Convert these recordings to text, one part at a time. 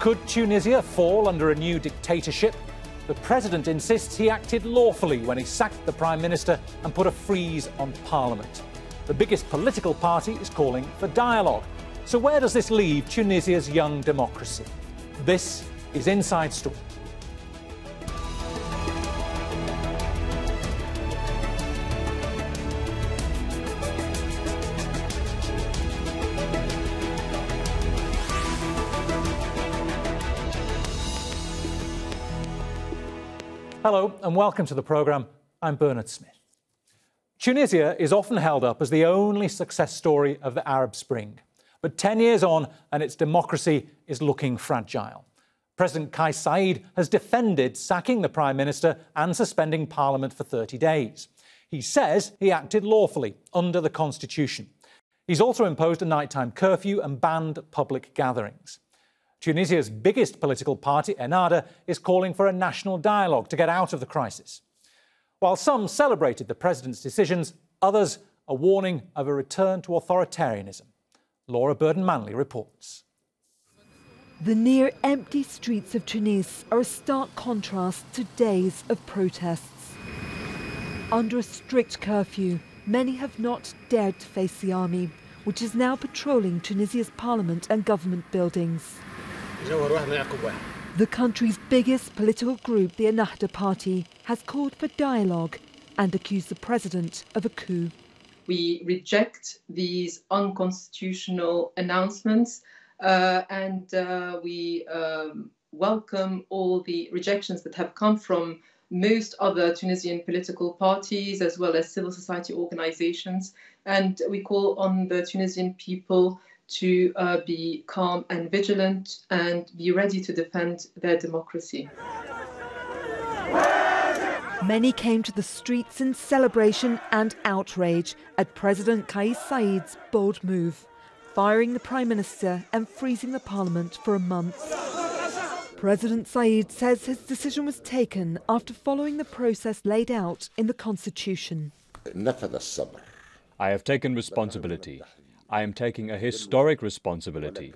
Could Tunisia fall under a new dictatorship? The president insists he acted lawfully when he sacked the prime minister and put a freeze on parliament. The biggest political party is calling for dialogue. So where does this leave Tunisia's young democracy? This is Inside Story. Hello and welcome to the programme. I'm Bernard Smith. Tunisia is often held up as the only success story of the Arab Spring. But 10 years on and its democracy is looking fragile. President Kais Saied has defended sacking the Prime Minister and suspending Parliament for 30 days. He says he acted lawfully under the Constitution. He's also imposed a nighttime curfew and banned public gatherings. Tunisia's biggest political party, Ennahda, is calling for a national dialogue to get out of the crisis. While some celebrated the president's decisions, others are warning of a return to authoritarianism. Laura Burden-Manley reports. The near-empty streets of Tunis are a stark contrast to days of protests. Under a strict curfew, many have not dared to face the army, which is now patrolling Tunisia's parliament and government buildings. The country's biggest political group, the Ennahda party, has called for dialogue and accused the president of a coup. We reject these unconstitutional announcements and we welcome all the rejections that have come from most other Tunisian political parties as well as civil society organizations. And we call on the Tunisian people to be calm and vigilant and be ready to defend their democracy. Many came to the streets in celebration and outrage at President Kais Saied's bold move, firing the Prime Minister and freezing the Parliament for a month. President Saied says his decision was taken after following the process laid out in the Constitution. I have taken responsibility. I am taking a historic responsibility.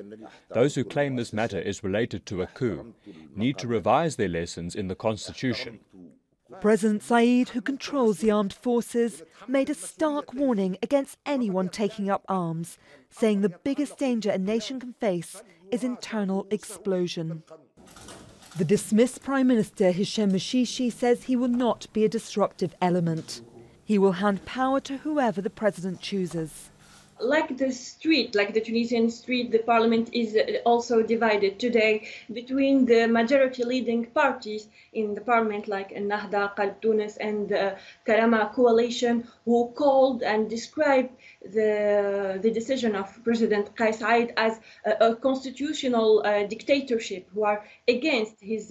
Those who claim this matter is related to a coup need to revise their lessons in the Constitution. President Saied, who controls the armed forces, made a stark warning against anyone taking up arms, saying the biggest danger a nation can face is internal explosion. The dismissed Prime Minister Hichem Mchichi says he will not be a disruptive element. He will hand power to whoever the president chooses. Like the street, like the Tunisian street, the parliament is also divided today between the majority leading parties in the parliament, like Ennahda, Qalb Tunis and the Karama coalition, who called and described the decision of President Kais Saied as a constitutional dictatorship, who are against his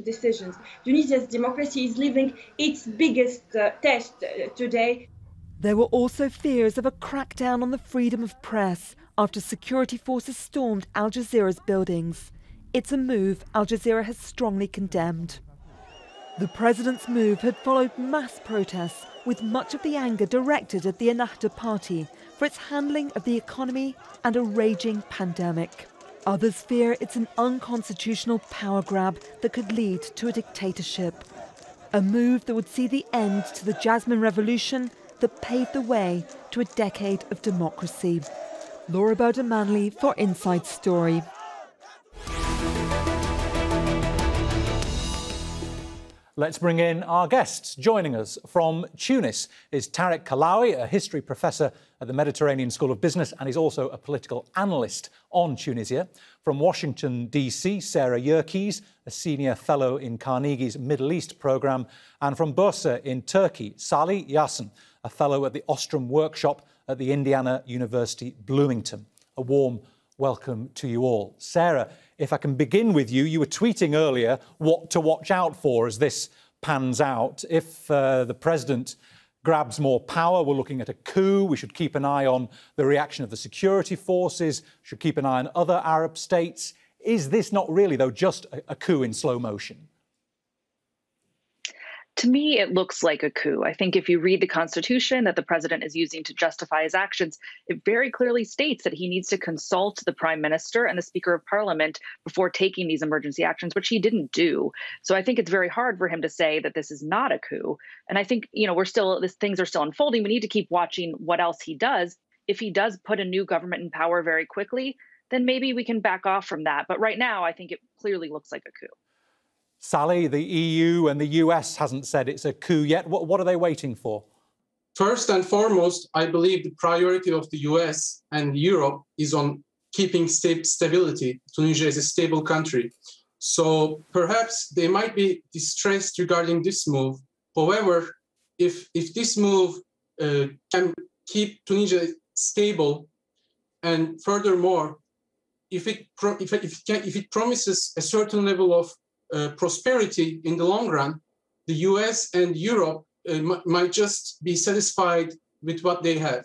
decisions. Tunisia's democracy is living its biggest test today. There were also fears of a crackdown on the freedom of press after security forces stormed Al Jazeera's buildings. It's a move Al Jazeera has strongly condemned. The president's move had followed mass protests, with much of the anger directed at the Ennahda party for its handling of the economy and a raging pandemic. Others fear it's an unconstitutional power grab that could lead to a dictatorship. A move that would see the end to the Jasmine Revolution that paved the way to a decade of democracy. Laura Burden-Manley for Inside Story. Let's bring in our guests. Joining us from Tunis is Tarek Kahloui, a history professor at the Mediterranean School of Business, and he's also a political analyst on Tunisia. From Washington, D.C., Sarah Yerkes, a senior fellow in Carnegie's Middle East programme. And from Bursa in Turkey, Salih Yasun, a fellow at the Ostrom workshop at the Indiana University, Bloomington. A warm welcome to you all. Sarah, if I can begin with you, you were tweeting earlier what to watch out for as this pans out. If the president grabs more power, we're looking at a coup. We should keep an eye on the reaction of the security forces, should keep an eye on other Arab states. Is this not really, though, just a coup in slow motion? To me, it looks like a coup. I think if you read the Constitution that the president is using to justify his actions, it very clearly states that he needs to consult the prime minister and the speaker of parliament before taking these emergency actions, which he didn't do. So I think it's very hard for him to say that this is not a coup. And I think, things are still unfolding. We need to keep watching what else he does. If he does put a new government in power very quickly, then maybe we can back off from that. But right now, I think it clearly looks like a coup. Salih, the EU and the US hasn't said it's a coup yet. What are they waiting for? First and foremost, I believe the priority of the US and Europe is on keeping stability. Tunisia is a stable country. So perhaps they might be distressed regarding this move. However, if this move can keep Tunisia stable, and furthermore, if it promises a certain level of prosperity in the long run, the US and Europe might just be satisfied with what they have.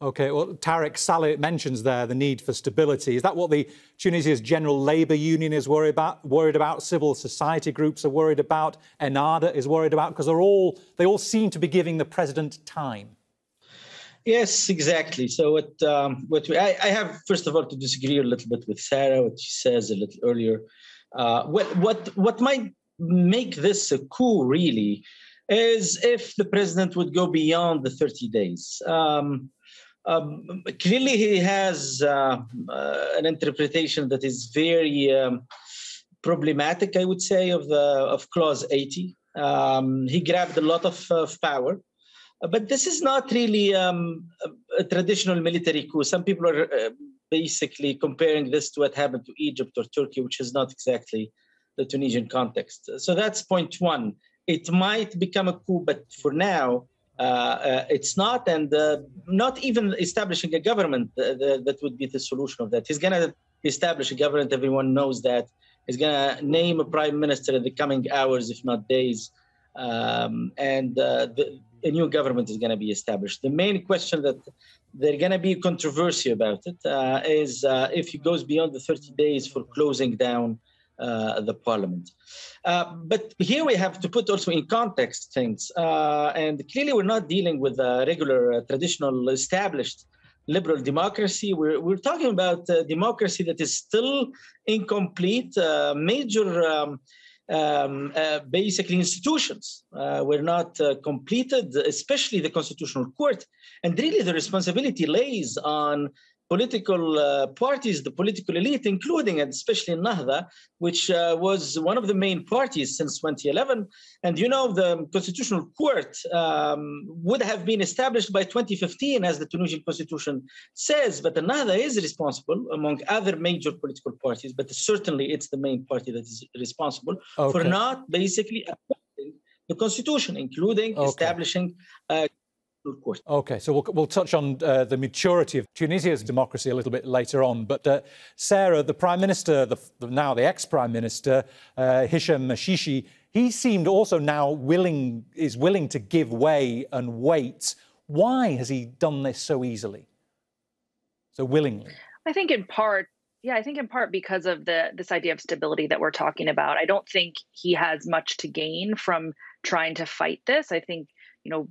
OK, well, Tarek, Salih mentions there the need for stability. Is that what the Tunisia's General Labour Union is worried about? Civil society groups are worried about? Ennahda is worried about? Because they all seem to be giving the president time. Yes, exactly. So I have, first of all, to disagree a little bit with Sarah, what she says a little earlier. What might make this a coup, really, is if the president would go beyond the 30 days. Clearly, he has an interpretation that is very problematic, I would say, of Clause 80. He grabbed a lot of power. But this is not really a traditional military coup. Some people are basically comparing this to what happened to Egypt or Turkey, which is not exactly the Tunisian context. So that's point one. It might become a coup, but for now, it's not. And not even establishing a government that would be the solution of that. He's going to establish a government. Everyone knows that. He's going to name a prime minister in the coming hours, if not days. A new government is going to be established. The main question that there's going to be controversy about it is if he goes beyond the 30 days for closing down the parliament. But here we have to put also in context things. And clearly we're not dealing with a regular, traditional, established liberal democracy. We're talking about a democracy that is still incomplete, major basically institutions were not completed, especially the Constitutional Court. And really the responsibility lays on political parties, the political elite, including and especially Ennahda, which was one of the main parties since 2011. And the Constitutional Court would have been established by 2015, as the Tunisian Constitution says, but Ennahda is responsible, among other major political parties, but certainly it's the main party that is responsible for not basically applying the Constitution, including establishing court. OK, so we'll touch on the maturity of Tunisia's democracy a little bit later on. But Sarah, the Prime Minister, now the ex-Prime Minister, Hisham Mashishi, he seemed also now willing to give way and wait. Why has he done this so easily, so willingly? I think in part because of this idea of stability that we're talking about. I don't think he has much to gain from trying to fight this. I think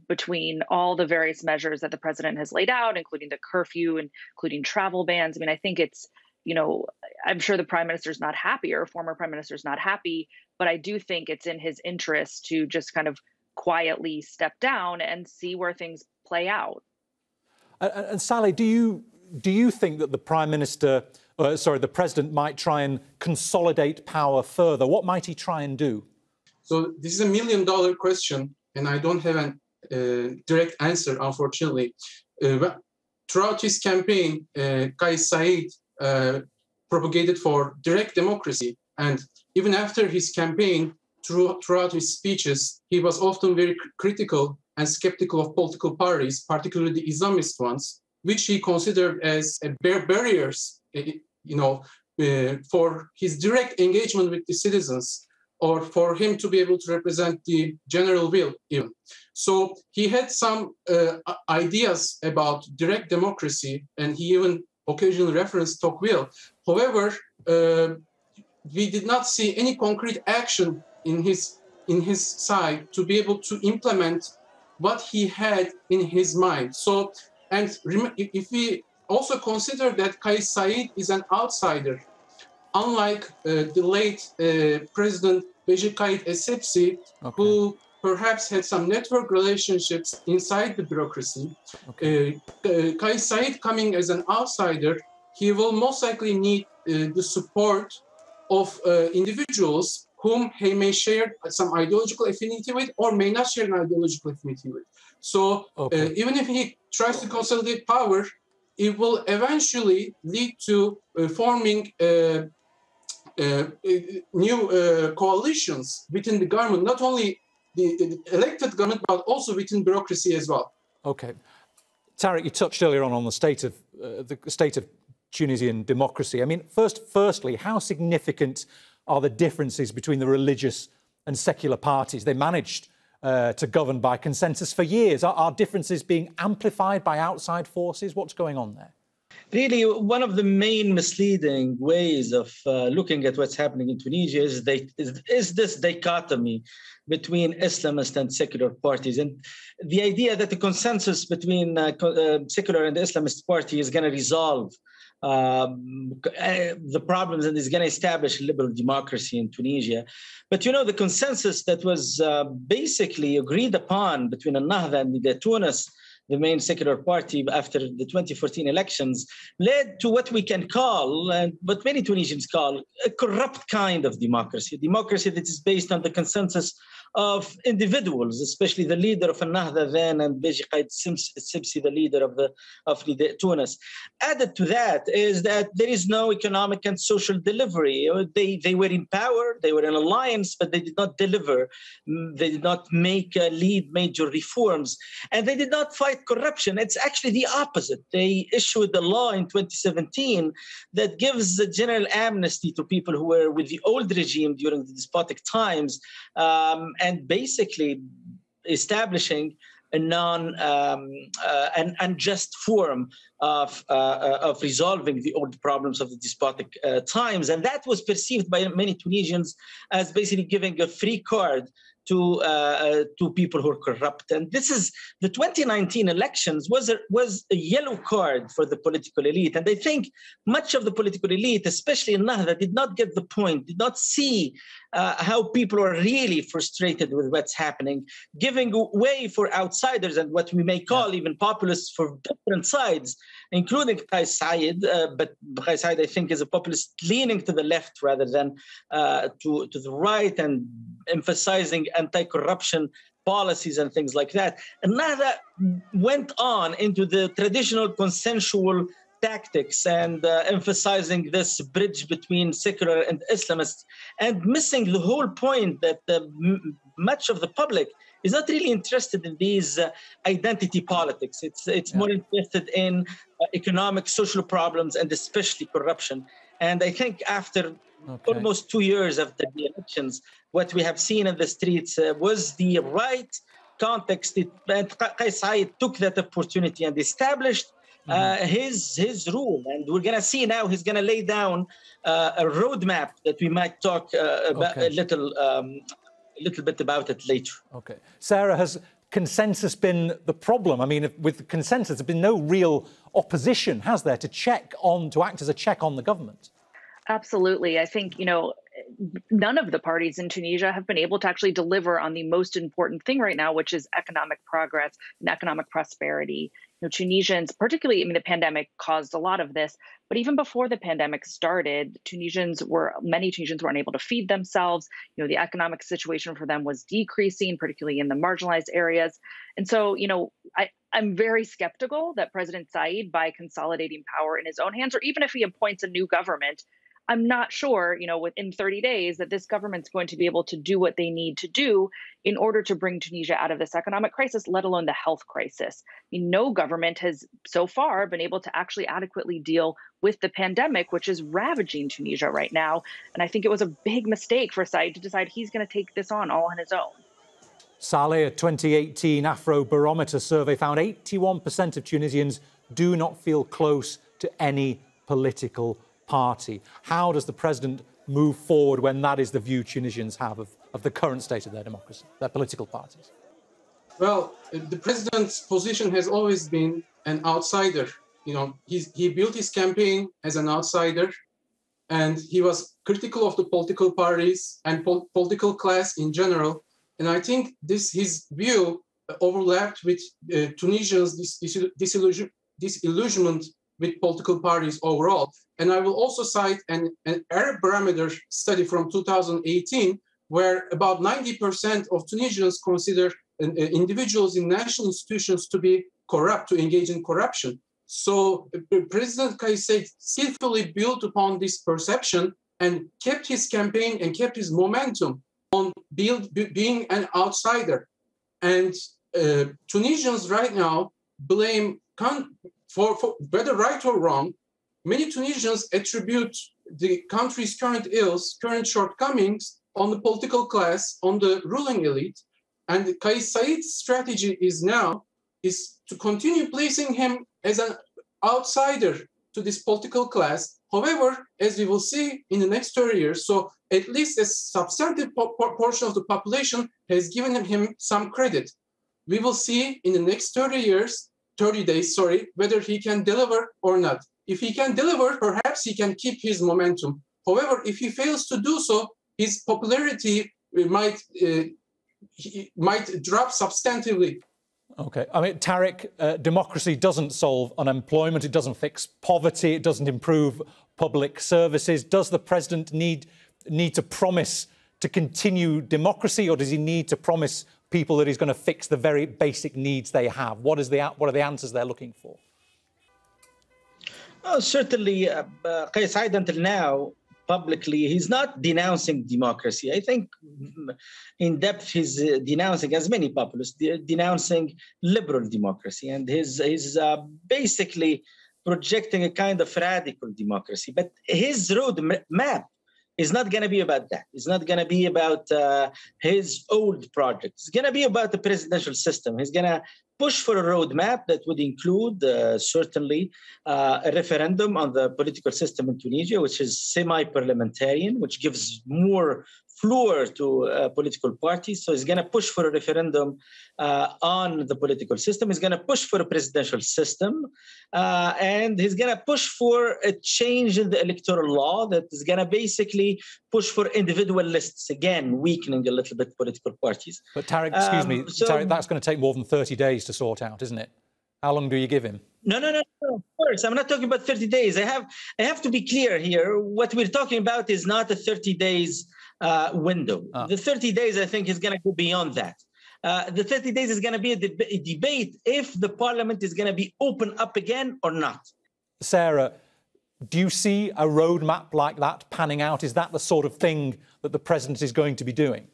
between all the various measures that the president has laid out, including the curfew, including travel bans. I mean, I think it's, I'm sure the prime minister's not happy or former prime minister's not happy, but I do think it's in his interest to just kind of quietly step down and see where things play out. And Salih, do you think that the the president might try and consolidate power further? What might he try and do? So this is $1 million question, and I don't have a direct answer, unfortunately. Throughout his campaign, Kais Saied propagated for direct democracy. And even after his campaign, throughout his speeches, he was often very critical and skeptical of political parties, particularly the Islamist ones, which he considered as barriers, for his direct engagement with the citizens, or for him to be able to represent the general will even. So he had some ideas about direct democracy, and he even occasionally referenced Tocqueville. However, we did not see any concrete action in his in his side to be able to implement what he had in his mind. So, and if we also consider that Kais Saied is an outsider, unlike the late President Kais Saied, who perhaps had some network relationships inside the bureaucracy. Kais Saied coming as an outsider, he will most likely need the support of individuals whom he may share some ideological affinity with or may not share an ideological affinity with. So even if he tries to consolidate power, it will eventually lead to forming new coalitions within the government, not only the elected government, but also within bureaucracy as well. Okay. Tarek, you touched earlier on the state of Tunisian democracy. I mean, firstly, how significant are the differences between the religious and secular parties? They managed to govern by consensus for years. Are differences being amplified by outside forces? What's going on there? Really, one of the main misleading ways of looking at what's happening in Tunisia is this dichotomy between Islamist and secular parties. And the idea that the consensus between secular and Islamist party is going to resolve the problems and is going to establish liberal democracy in Tunisia. But, you know, the consensus that was basically agreed upon between Ennahda and Tunis, the main secular party after the 2014 elections, led to what we can call, and what many Tunisians call, a corrupt kind of democracy, a democracy that is based on the consensus of individuals, especially the leader of Ennahda then and Kais Saied, the leader of Tunis. Added to that is that there is no economic and social delivery. They were in power, they were in alliance, but they did not deliver. They did not lead major reforms, and they did not fight corruption. It's actually the opposite. They issued a law in 2017 that gives a general amnesty to people who were with the old regime during the despotic times, and basically establishing an unjust form of resolving the old problems of the despotic times. And that was perceived by many Tunisians as basically giving a free card to people who are corrupt. And this is the 2019 elections was a yellow card for the political elite. And I think much of the political elite, especially in Ennahda, did not get the point, did not see how people are really frustrated with what's happening, giving way for outsiders and what we may call even populists for different sides, including Kais Saied. But Kais Saied, I think, is a populist leaning to the left rather than to the right, and emphasizing anti-corruption policies and things like that. And Ennahda went on into the traditional consensual tactics and emphasizing this bridge between secular and Islamists, and missing the whole point that much of the public is not really interested in these identity politics. It's more interested in economic, social problems, and especially corruption. And I think after almost 2 years after the elections, what we have seen in the streets was the right context. And Kais Saied took that opportunity and established his rule. And we're going to see now he's going to lay down a roadmap that we might talk about a little bit about it later. Okay. Sarah, has consensus been the problem? I mean, with consensus, there's been no real opposition, has there, to act as a check on the government? Absolutely. I think, none of the parties in Tunisia have been able to actually deliver on the most important thing right now, which is economic progress and economic prosperity. Tunisians, particularly, the pandemic caused a lot of this, but even before the pandemic started, many Tunisians were unable to feed themselves. The economic situation for them was decreasing, particularly in the marginalized areas. And so, I'm very skeptical that President Saied, by consolidating power in his own hands, or even if he appoints a new government, I'm not sure, within 30 days that this government's going to be able to do what they need to do in order to bring Tunisia out of this economic crisis, let alone the health crisis. No government has so far been able to actually adequately deal with the pandemic, which is ravaging Tunisia right now. And I think it was a big mistake for Saied to decide he's going to take this on all on his own. Salih, a 2018 Afrobarometer survey found 81% of Tunisians do not feel close to any political party. How does the president move forward when that is the view Tunisians have of the current state of their democracy, their political parties? Well, the president's position has always been an outsider. You know, he built his campaign as an outsider, and he was critical of the political parties and political class in general. And I think his view overlapped with Tunisians' disillusionment with political parties overall. And I will also cite an Arab Barometer study from 2018, where about 90% of Tunisians consider individuals in national institutions to be corrupt, to engage in corruption. So President Kais Saied skillfully built upon this perception and kept his campaign and kept his momentum on being an outsider. And Tunisians right now blame, for whether right or wrong, many Tunisians attribute the country's current ills, current shortcomings on the political class, on the ruling elite. And Kais Saied's strategy is to continue placing him as an outsider to this political class. However, as we will see in the next 30 years, so at least a substantive portion of the population has given him some credit. We will see in the next 30 days, whether he can deliver or not. If he can deliver, perhaps he can keep his momentum. However, if he fails to do so, his popularity might drop substantively. Okay. I mean, Tarek, democracy doesn't solve unemployment, it doesn't fix poverty, it doesn't improve public services. Does the president need to promise to continue democracy, or does he need to promise people that he's going to fix the very basic needs they have? What are the answers they're looking for? Certainly, Kais Saied until now, publicly, he's not denouncing democracy. I think in depth he's denouncing, as many populists, denouncing liberal democracy. And he's basically projecting a kind of radical democracy. But his roadmap is not going to be about that. It's not going to be about his old project. It's going to be about the presidential system. He's going to push for a roadmap that would include certainly a referendum on the political system in Tunisia, which is semi-parliamentarian, which gives more floor to political parties. So he's going to push for a referendum on the political system. He's going to push for a presidential system. And he's going to push for a change in the electoral law that is going to basically push for individual lists, again, weakening a little bit political parties. But Tarek, excuse me, Tarek, that's going to take more than 30 days to sort out, isn't it? How long do you give him? No, of course. I'm not talking about 30 days. I have to be clear here. What we're talking about is not a 30 days window. The 30 days, I think, is going to go beyond that. The 30 days is going to be a debate if the parliament is going to be open up again or not. Sarah, do you see a roadmap like that panning out? Is that the sort of thing that the president is going to be doing?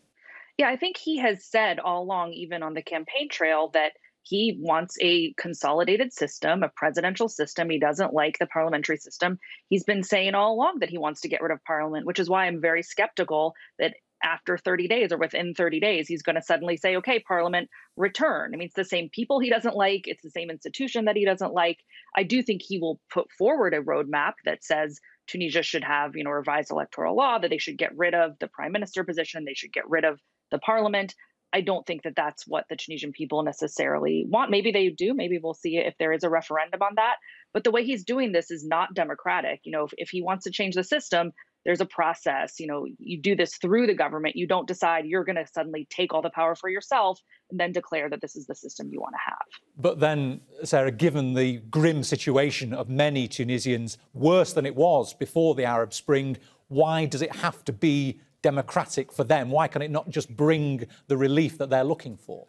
Yeah, I think he has said all along, even on the campaign trail, that he wants a consolidated system, a presidential system. He doesn't like the parliamentary system. He's been saying all along that he wants to get rid of parliament, which is why I'm very skeptical that after 30 days or within 30 days, he's going to suddenly say, okay, parliament, return. I mean, it's the same people he doesn't like. It's the same institution that he doesn't like. I do think he will put forward a roadmap that says Tunisia should have, a revised electoral law, that they should get rid of the prime minister position. They should get rid of the parliament. I don't think that that's what the Tunisian people necessarily want. Maybe they do. Maybe we'll see if there is a referendum on that. But the way he's doing this is not democratic. If he wants to change the system, there's a process. You do this through the government. You don't decide you're going to suddenly take all the power for yourself and then declare that this is the system you want to have. But then, Sarah, given the grim situation of many Tunisians, worse than it was before the Arab Spring, why does it have to be democratic for them? Why can it not just bring the relief that they're looking for?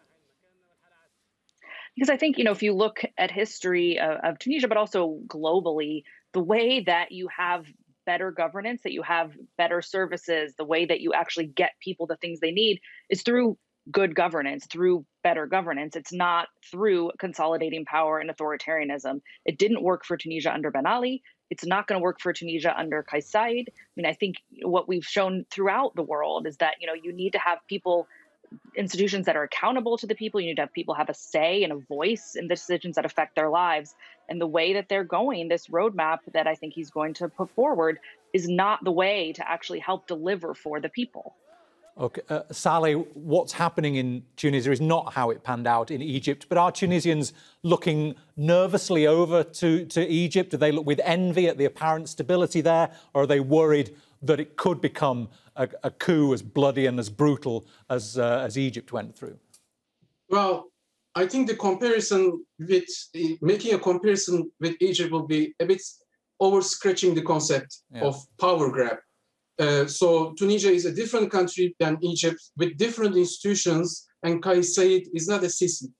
Because I think, if you look at history of Tunisia, but also globally, the way that you have better governance, that you have better services, the way that you actually get people the things they need is through good governance, through better governance. It's not through consolidating power and authoritarianism. It didn't work for Tunisia under Ben Ali. It's not going to work for Tunisia under Kais Saied. I think what we've shown throughout the world is that, you need to have people institutions that are accountable to the people. You need to have people have a say and a voice in the decisions that affect their lives. And the way that they're going, this roadmap that I think he's going to put forward, is not the way to actually help deliver for the people. Okay, Salih, what's happening in Tunisia is not how it panned out in Egypt, but are Tunisians looking nervously over to Egypt? Do they look with envy at the apparent stability there, or are they worried that it could become a coup as bloody and as brutal as Egypt went through? Well, I think making a comparison with Egypt will be a bit over-scratching the concept of power grab. So Tunisia is a different country than Egypt with different institutions, and Kais Saied is not a Sisi.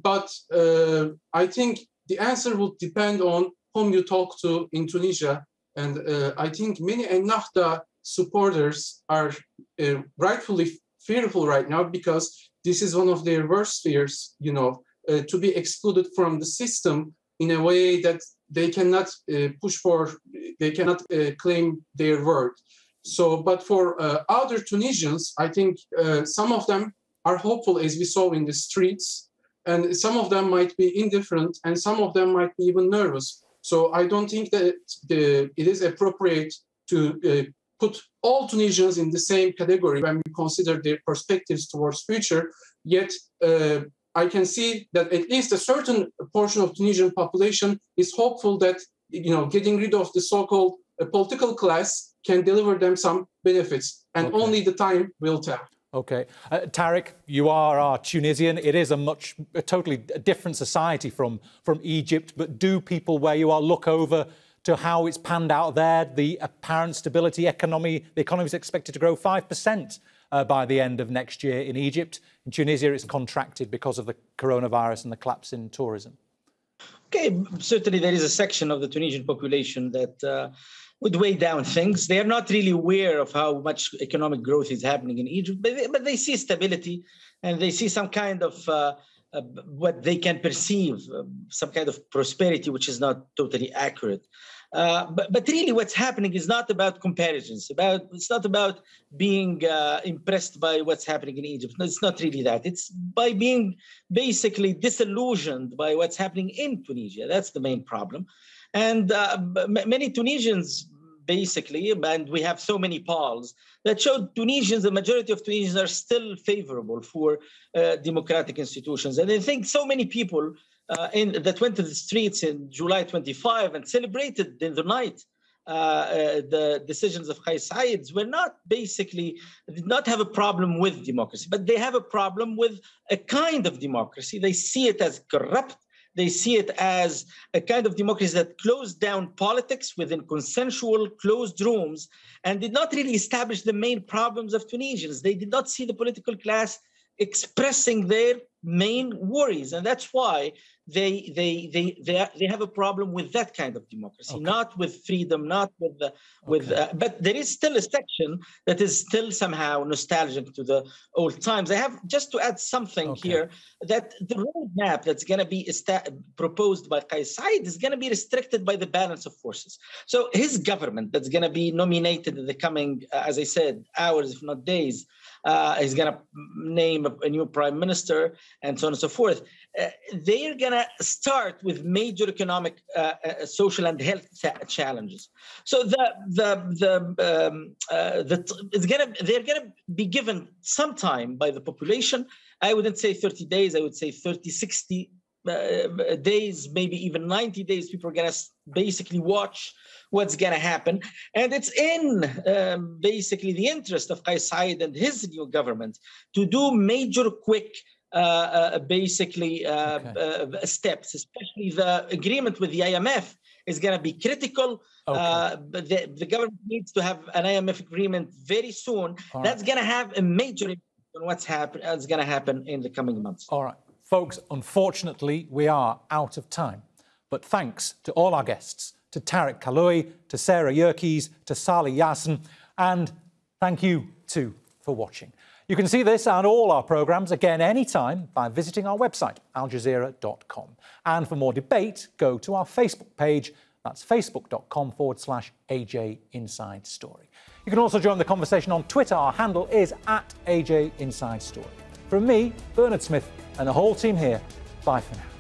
But I think the answer will depend on whom you talk to in Tunisia. And I think many Ennahda supporters are rightfully fearful right now, because this is one of their worst fears, to be excluded from the system in a way that they cannot they cannot claim their word. So, but for other Tunisians, I think some of them are hopeful, as we saw in the streets, and some of them might be indifferent, and some of them might be even nervous. So I don't think that it is appropriate to put all Tunisians in the same category when we consider their perspectives towards future. Yet I can see that at least a certain portion of Tunisian population is hopeful that getting rid of the so-called political class can deliver them some benefits, and only the time will tell. Okay. Tarek, you are Tunisian. It is a totally different society from Egypt, but do people where you are look over to how it's panned out there, the apparent stability economy? The economy is expected to grow 5% by the end of next year in Egypt. In Tunisia, it's contracted because of the coronavirus and the collapse in tourism. Okay, certainly there is a section of the Tunisian population that would weigh down things. They are not really aware of how much economic growth is happening in Egypt, but they see stability, and they see some kind of what they can perceive, some kind of prosperity, which is not totally accurate. But really what's happening is not about comparisons. It's not about being impressed by what's happening in Egypt. No, it's not really that. It's by being basically disillusioned by what's happening in Tunisia. That's the main problem. And many Tunisians, basically, and we have so many polls that show the majority of Tunisians are still favorable for democratic institutions. And I think so many people that went to the streets in July 25 and celebrated in the night the decisions of Kais Saied did not have a problem with democracy, but they have a problem with a kind of democracy. They see it as corrupt. They see it as a kind of democracy that closed down politics within consensual, closed rooms, and did not really establish the main problems of Tunisians. They did not see the political class expressing their main worries, and that's why they have a problem with that kind of democracy, not with freedom, not with but there is still a section that is still somehow nostalgic to the old times. I have just to add something here, that the roadmap that's going to be proposed by Kais Saied is going to be restricted by the balance of forces. So his government that's going to be nominated in the coming, as I said, hours, if not days, he's going to name a new prime minister and so on and so forth. They're going to start with major economic, social, and health challenges. So they're going to be given some time by the population. I wouldn't say 30 days. I would say 30, 60 days, maybe even 90 days. People are going to basically watch what's going to happen. And it's in basically the interest of Kais Saied and his new government to do major, quick, steps, especially the agreement with the IMF is going to be critical. But the government needs to have an IMF agreement very soon. That's going to have a major impact on what's going to happen in the coming months. All right. Folks, unfortunately, we are out of time. But thanks to all our guests, to Tarek Kahloui, to Sarah Yerkes, to Salih Yasun, and thank you too for watching. You can see this and all our programmes again anytime by visiting our website, aljazeera.com. And for more debate, go to our Facebook page. That's facebook.com/AJ Inside Story. You can also join the conversation on Twitter. Our handle is @AJ Inside Story. From me, Bernard Smith, and the whole team here, bye for now.